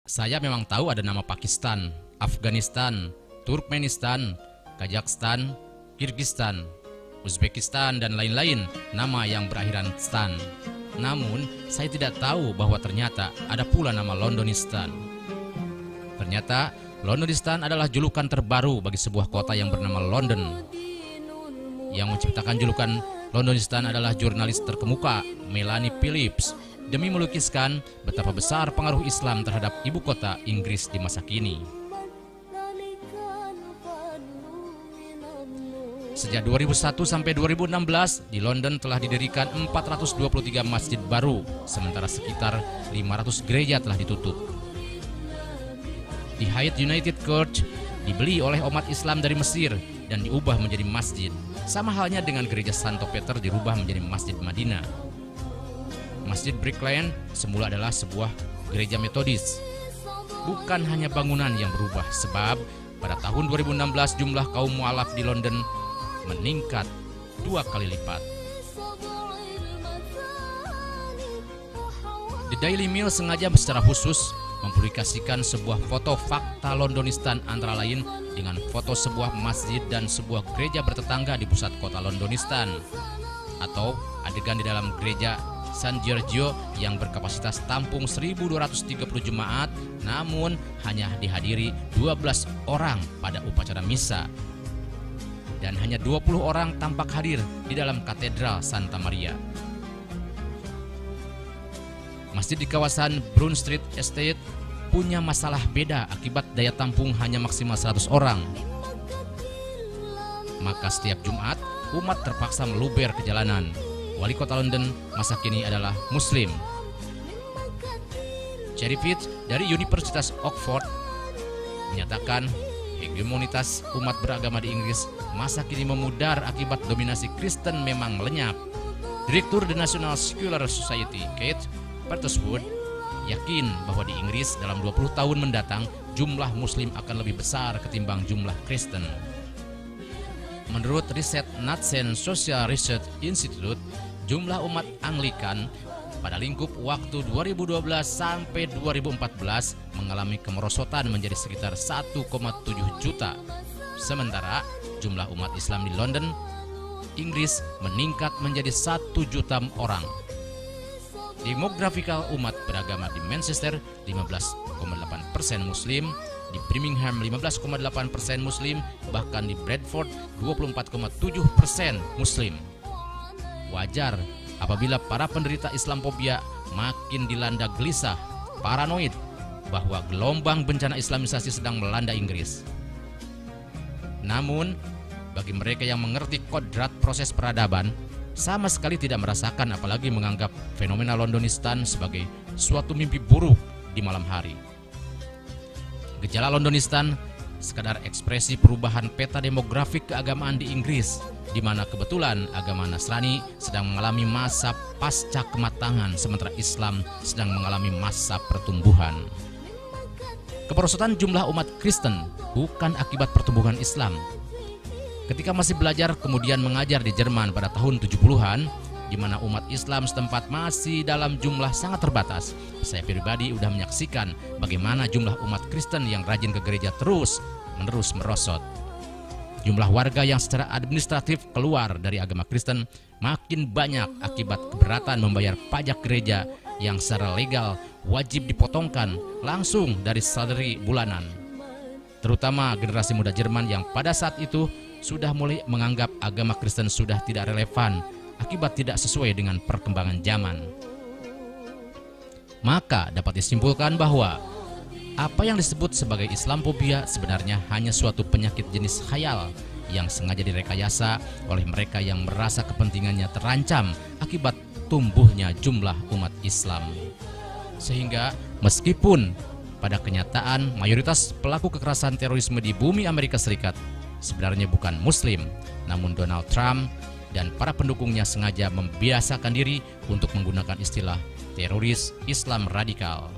Saya memang tahu ada nama Pakistan, Afghanistan, Turkmenistan, Kazakhstan, Kyrgyzstan, Uzbekistan, dan lain-lain nama yang berakhiran stan. Namun, saya tidak tahu bahwa ternyata ada pula nama Londonistan. Ternyata, Londonistan adalah julukan terbaru bagi sebuah kota yang bernama London. Yang menciptakan julukan Londonistan adalah jurnalis terkemuka Melanie Phillips demi melukiskan betapa besar pengaruh Islam terhadap ibu kota Inggris di masa kini. Sejak 2001 sampai 2016, di London telah didirikan 423 masjid baru, sementara sekitar 500 gereja telah ditutup. Di Hayat United Church dibeli oleh umat Islam dari Mesir dan diubah menjadi masjid. Sama halnya dengan gereja Santo Peter dirubah menjadi Masjid Madinah. Masjid Brick Lane semula adalah sebuah gereja Metodis. Bukan hanya bangunan yang berubah, sebab pada tahun 2016 jumlah kaum mualaf di London meningkat 2 kali lipat. The Daily Mail sengaja secara khusus mempublikasikan sebuah foto fakta Londonistan, antara lain dengan foto sebuah masjid dan sebuah gereja bertetangga di pusat kota Londonistan, atau adegan di dalam gereja San Giorgio yang berkapasitas tampung 1.230 jemaat, namun hanya dihadiri 12 orang pada upacara misa, dan hanya 20 orang tampak hadir di dalam katedral Santa Maria. Masjid di kawasan Brown Street Estate punya masalah beda akibat daya tampung hanya maksimal 100 orang. Maka setiap Jumat, umat terpaksa meluber ke jalanan. Wali kota London masa kini adalah Muslim. Cherry Fitch dari Universitas Oxford menyatakan hegemonitas umat beragama di Inggris masa kini memudar akibat dominasi Kristen memang lenyap. Direktur The National Secular Society, Kate Parterswood, yakin bahwa di Inggris dalam 20 tahun mendatang jumlah Muslim akan lebih besar ketimbang jumlah Kristen. Menurut riset Nansen Social Research Institute, jumlah umat Anglikan pada lingkup waktu 2012 sampai 2014 mengalami kemerosotan menjadi sekitar 1,7 juta. Sementara jumlah umat Islam di London, Inggris meningkat menjadi 1 juta orang. Demografikal umat beragama di Manchester 15,8% Muslim, di Birmingham 15,8% Muslim, bahkan di Bradford 24,7% Muslim. Wajar apabila para penderita Islamophobia makin dilanda gelisah, paranoid bahwa gelombang bencana Islamisasi sedang melanda Inggris. Namun, bagi mereka yang mengerti kodrat proses peradaban, sama sekali tidak merasakan apalagi menganggap fenomena Londonistan sebagai suatu mimpi buruk di malam hari. Gejala Londonistan sekadar ekspresi perubahan peta demografik keagamaan di Inggris, di mana kebetulan agama Nasrani sedang mengalami masa pasca kematangan, sementara Islam sedang mengalami masa pertumbuhan. Kemerosotan jumlah umat Kristen bukan akibat pertumbuhan Islam. Ketika masih belajar kemudian mengajar di Jerman pada tahun 70-an, di mana umat Islam setempat masih dalam jumlah sangat terbatas, saya pribadi sudah menyaksikan bagaimana jumlah umat Kristen yang rajin ke gereja terus-menerus merosot. Jumlah warga yang secara administratif keluar dari agama Kristen makin banyak akibat keberatan membayar pajak gereja yang secara legal wajib dipotongkan langsung dari salary bulanan. Terutama generasi muda Jerman yang pada saat itu sudah mulai menganggap agama Kristen sudah tidak relevan akibat tidak sesuai dengan perkembangan zaman. Maka dapat disimpulkan bahwa apa yang disebut sebagai Islamophobia sebenarnya hanya suatu penyakit jenis khayal yang sengaja direkayasa oleh mereka yang merasa kepentingannya terancam akibat tumbuhnya jumlah umat Islam. Sehingga meskipun pada kenyataan mayoritas pelaku kekerasan terorisme di bumi Amerika Serikat sebenarnya bukan Muslim, namun Donald Trump dan para pendukungnya sengaja membiasakan diri untuk menggunakan istilah teroris Islam radikal.